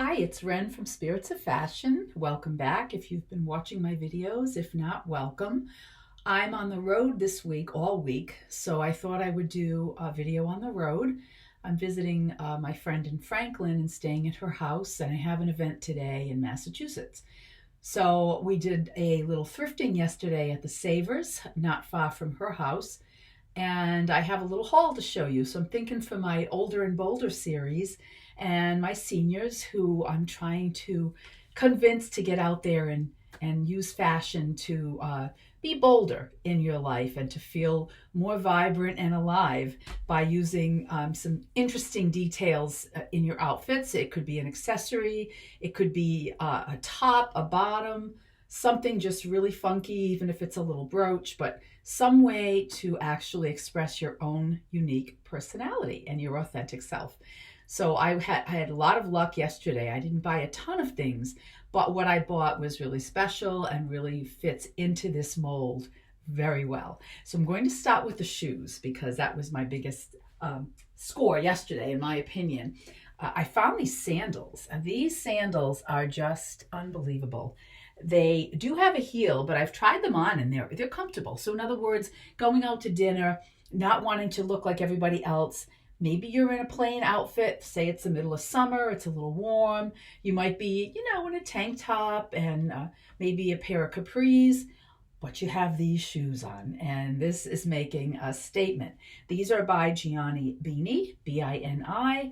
Hi, it's Ren from Spirits of Fashion. Welcome back if you've been watching my videos. If not, welcome. I'm on the road this week, all week, so I thought I would do a video on the road. I'm visiting my friend in Franklin and staying at her house, and I have an event today in Massachusetts. So we did a little thrifting yesterday at the Savers, not far from her house, and I have a little haul to show you. So I'm thinking for my Older and Bolder series and my seniors who I'm trying to convince to get out there and use fashion to be bolder in your life and to feel more vibrant and alive by using some interesting details in your outfits. It could be an accessory, it could be a top, a bottom, something just really funky, even if it's a little brooch, but some way to actually express your own unique personality and your authentic self. So I had a lot of luck yesterday. I didn't buy a ton of things, but what I bought was really special and really fits into this mold very well. So I'm going to start with the shoes because that was my biggest score yesterday, in my opinion. I found these sandals, and these sandals are just unbelievable. They do have a heel, but I've tried them on and they're comfortable. So in other words, going out to dinner, not wanting to look like everybody else. Maybe you're in a plain outfit, say it's the middle of summer, it's a little warm. You might be, in a tank top and maybe a pair of capris, but you have these shoes on, and this is making a statement. These are by Gianni Bini, B-I-N-I.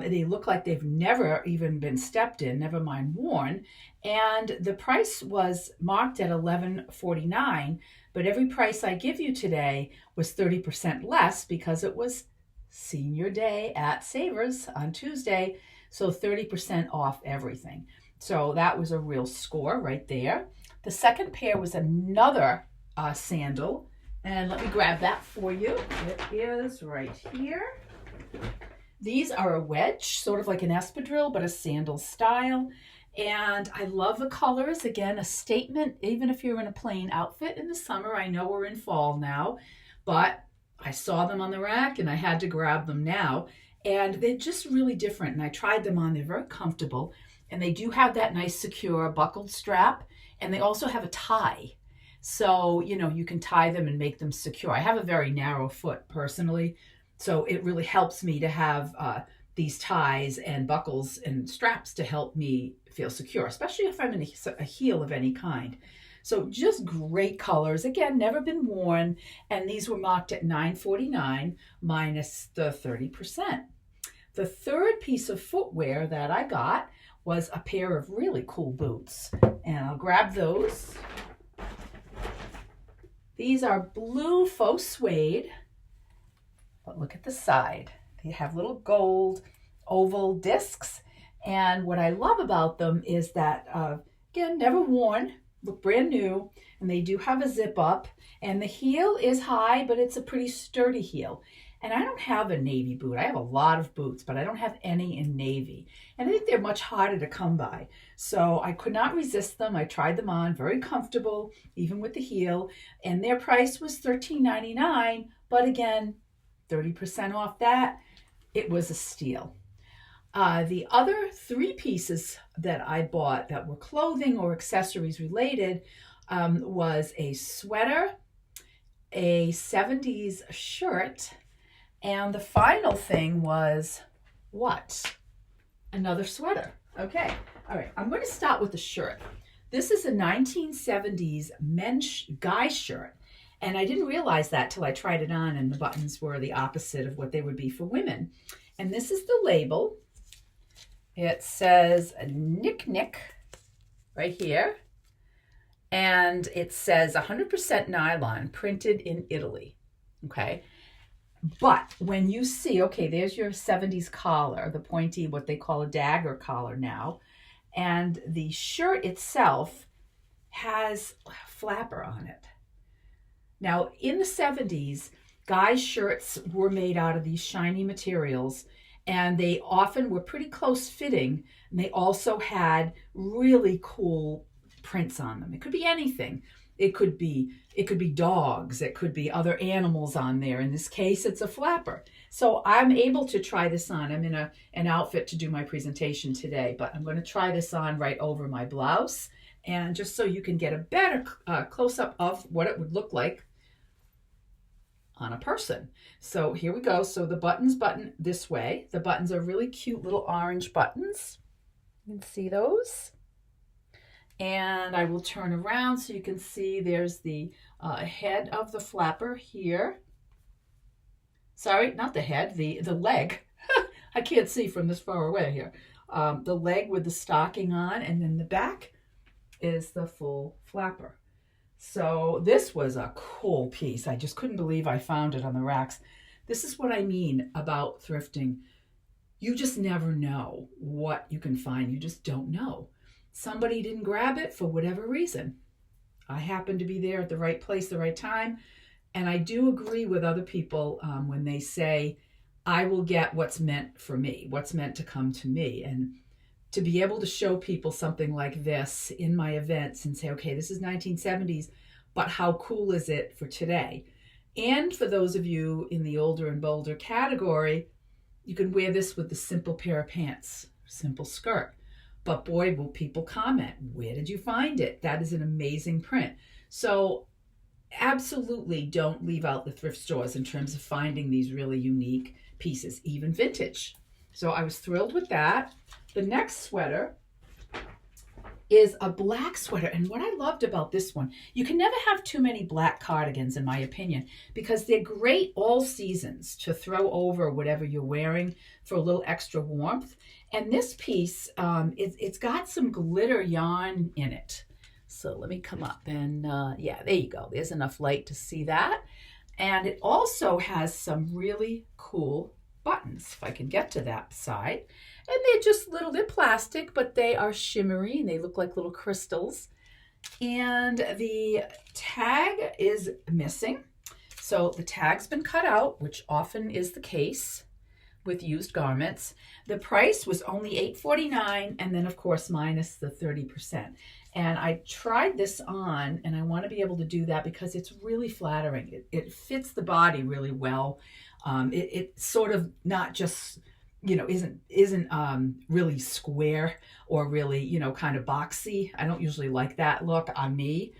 They look like they've never even been stepped in, never mind worn. And the price was marked at $11.49, but every price I give you today was 30% less because it was Senior Day at Savers on Tuesday, so 30% off everything. So that was a real score right there. The second pair was another sandal, and let me grab that for you. It is right here. These are a wedge, sort of like an espadrille, but a sandal style. And I love the colors. Again, a statement, even if you're in a plain outfit in the summer. I know we're in fall now, but I saw them on the rack and I had to grab them now. And they're just really different. And I tried them on. They're very comfortable. And they do have that nice secure buckled strap. And they also have a tie. So, you can tie them and make them secure. I have a very narrow foot personally. So it really helps me to have these ties and buckles and straps to help me feel secure, especially if I'm in a heel of any kind. So just great colors. Again, never been worn. And these were marked at $9.49 minus the 30%. The third piece of footwear that I got was a pair of really cool boots. And I'll grab those. These are blue faux suede. But look at the side. They have little gold oval discs. And what I love about them is that, again, never worn, look brand new, and they do have a zip up. And the heel is high, but it's a pretty sturdy heel. And I don't have a navy boot. I have a lot of boots, but I don't have any in navy. And I think they're much harder to come by. So I could not resist them. I tried them on, very comfortable, even with the heel. And their price was $13.99, but again, 30% off that. It was a steal. The other three pieces that I bought that were clothing or accessories related was a sweater, a 70s shirt, and the final thing was what? Another sweater. Okay. All right. I'm going to start with the shirt. This is a 1970s men's guy shirt. And I didn't realize that till I tried it on, and the buttons were the opposite of what they would be for women. And this is the label. It says Nick Nick right here. And it says 100% nylon, printed in Italy. Okay. But when you see, okay, there's your 70s collar, the pointy, what they call a dagger collar now. And the shirt itself has a flapper on it. Now, in the 70s, guys' shirts were made out of these shiny materials, and they often were pretty close fitting, and they also had really cool prints on them. It could be anything. It could be dogs, it could be other animals on there. In this case, it's a flapper. So I'm able to try this on. I'm in an outfit to do my presentation today, but I'm going to try this on right over my blouse, and just so you can get a better close-up of what it would look like on a person. So here we go. So the buttons button this way. The buttons are really cute little orange buttons. You can see those. And I will turn around so you can see there's the head of the flapper here. Sorry, not the head, the leg. I can't see from this far away here. The leg with the stocking on, and then the back is the full flapper. So this was a cool piece. I just couldn't believe I found it on the racks. This is what I mean about thrifting. You just never know what you can find. You just don't know. Somebody didn't grab it for whatever reason. I happened to be there at the right place, the right time. And I do agree with other people when they say, I will get what's meant for me, what's meant to come to me. And to be able to show people something like this in my events and say, okay, this is 1970s, but how cool is it for today? And for those of you in the older and bolder category, you can wear this with the simple pair of pants, simple skirt. But boy, will people comment, where did you find it? That is an amazing print. So absolutely don't leave out the thrift stores in terms of finding these really unique pieces, even vintage. So I was thrilled with that. The next sweater is a black sweater. And what I loved about this one, you can never have too many black cardigans, in my opinion, because they're great all seasons to throw over whatever you're wearing for a little extra warmth. And this piece, it's got some glitter yarn in it. So let me come up and yeah, there you go. There's enough light to see that. And it also has some really cool buttons, if I can get to that side. And they're just little, they're plastic, but they are shimmery and they look like little crystals. And the tag is missing. So the tag's been cut out, which often is the case with used garments. The price was only $8.49, and then of course minus the 30%. And I tried this on, and I want to be able to do that because it's really flattering. It fits the body really well. It's sort of not just, isn't really square or really, kind of boxy. I don't usually like that look on me.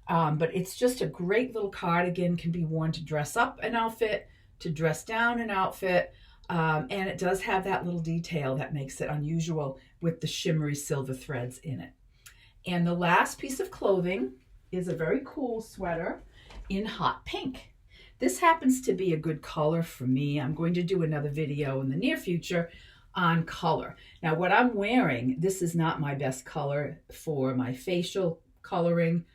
But it's just a great little cardigan, can be worn to dress up an outfit, to dress down an outfit. And it does have that little detail that makes it unusual with the shimmery silver threads in it. And the last piece of clothing is a very cool sweater in hot pink. This happens to be a good color for me. I'm going to do another video in the near future on color. Now, what I'm wearing, this is not my best color for my facial coloring.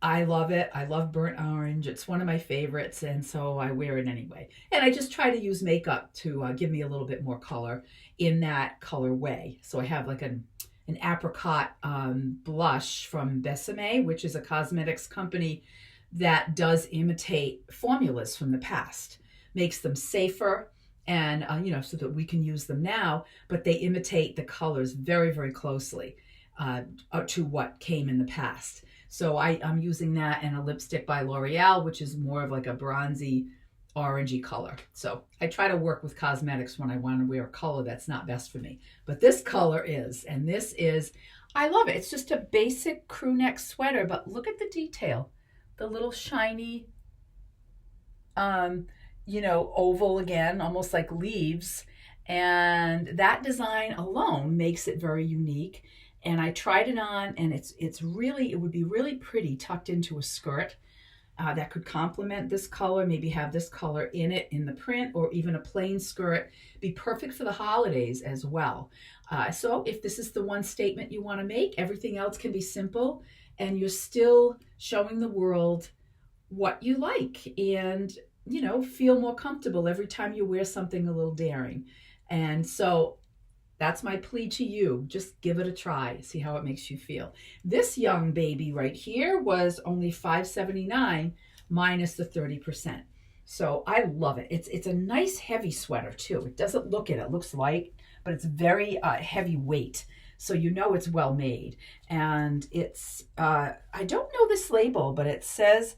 I love it. I love burnt orange. It's one of my favorites, and so I wear it anyway. And I just try to use makeup to give me a little bit more color in that color way. So I have like an apricot blush from Besame, which is a cosmetics company that does imitate formulas from the past, makes them safer and, so that we can use them now, but they imitate the colors very, very closely to what came in the past. So I'm using that and a lipstick by L'Oreal, which is more of like a bronzy, orangey color. So I try to work with cosmetics when I want to wear a color that's not best for me. But this color is, and this is, I love it. It's just a basic crew neck sweater, but look at the detail. The little shiny, oval again, almost like leaves. And that design alone makes it very unique. And I tried it on, and it would be really pretty tucked into a skirt that could complement this color, maybe have this color in it in the print, or even a plain skirt. Be perfect for the holidays as well. So if this is the one statement you want to make, everything else can be simple, and you're still showing the world what you like, and feel more comfortable every time you wear something a little daring. And so that's my plea to you. Just give it a try. See how it makes you feel. This young baby right here was only $5.79 minus the 30%. So I love it. It's a nice heavy sweater too. It doesn't look it. It looks light, but it's very heavy weight. so you know it's well made. And it's, I don't know this label, but it says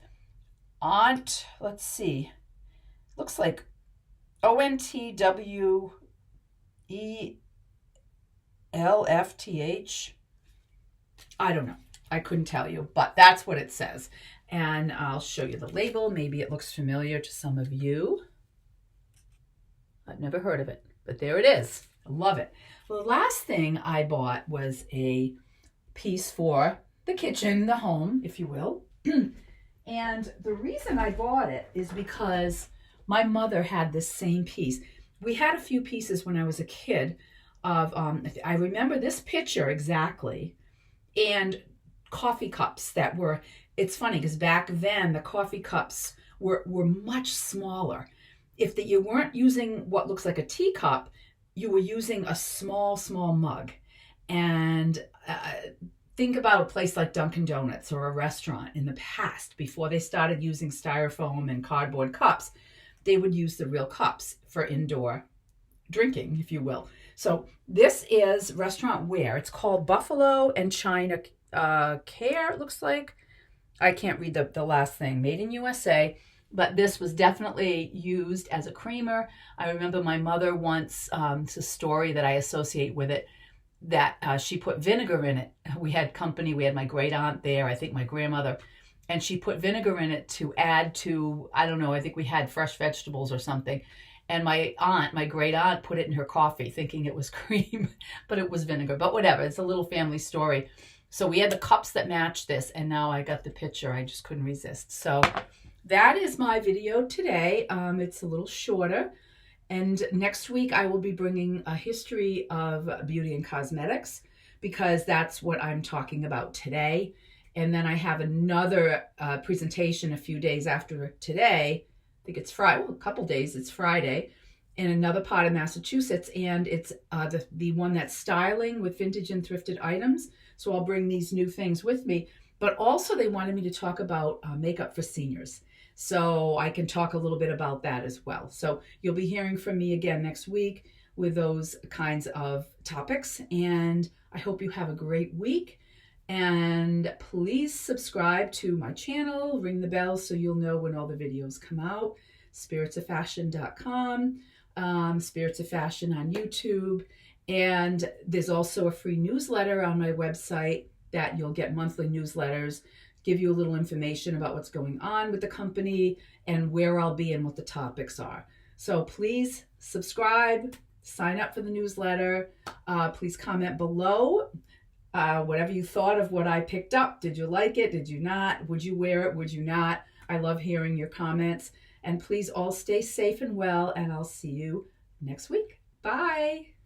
Aunt, let's see, looks like ONTWELFTH. I don't know. I couldn't tell you, but that's what it says. And I'll show you the label. Maybe it looks familiar to some of you. I've never heard of it, but there it is. I love it. Well, the last thing I bought was a piece for the kitchen, the home, if you will. And the reason I bought it is because my mother had this same piece. We had a few pieces when I was a kid of, I remember this picture exactly, and coffee cups that were, it's funny because back then the coffee cups were much smaller. If you weren't using what looks like a teacup, you were using a small mug. And think about a place like Dunkin' Donuts or a restaurant in the past, before they started using styrofoam and cardboard cups, they would use the real cups for indoor drinking, if you will. So this is restaurant wear. It's called Buffalo and China Care, it looks like. I can't read the last thing. Made in USA. But this was definitely used as a creamer. I remember my mother once, it's a story that I associate with it, that she put vinegar in it. We had company, we had my great aunt there, I think my grandmother, and she put vinegar in it to add to, I don't know, I think we had fresh vegetables or something. And my aunt, my great aunt, put it in her coffee thinking it was cream, but it was vinegar. But whatever, it's a little family story. So we had the cups that matched this, and now I got the picture. I just couldn't resist. So that is my video today. It's a little shorter. And next week I will be bringing a history of beauty and cosmetics, because that's what I'm talking about today. And then I have another presentation a few days after today. I think it's Friday, well, a couple days, it's Friday, in another part of Massachusetts. And it's the one that's styling with vintage and thrifted items. So I'll bring these new things with me. But also they wanted me to talk about makeup for seniors. So I can talk a little bit about that as well. So you'll be hearing from me again next week with those kinds of topics. And I hope you have a great week. And please subscribe to my channel, ring the bell so you'll know when all the videos come out. SpiritsOfFashion.com, Spirits of Fashion on YouTube. And there's also a free newsletter on my website that you'll get monthly newsletters, give you a little information about what's going on with the company and where I'll be and what the topics are. So please subscribe, sign up for the newsletter. Please comment below whatever you thought of what I picked up. Did you like it? Did you not? Would you wear it? Would you not? I love hearing your comments. And please all stay safe and well, and I'll see you next week. Bye.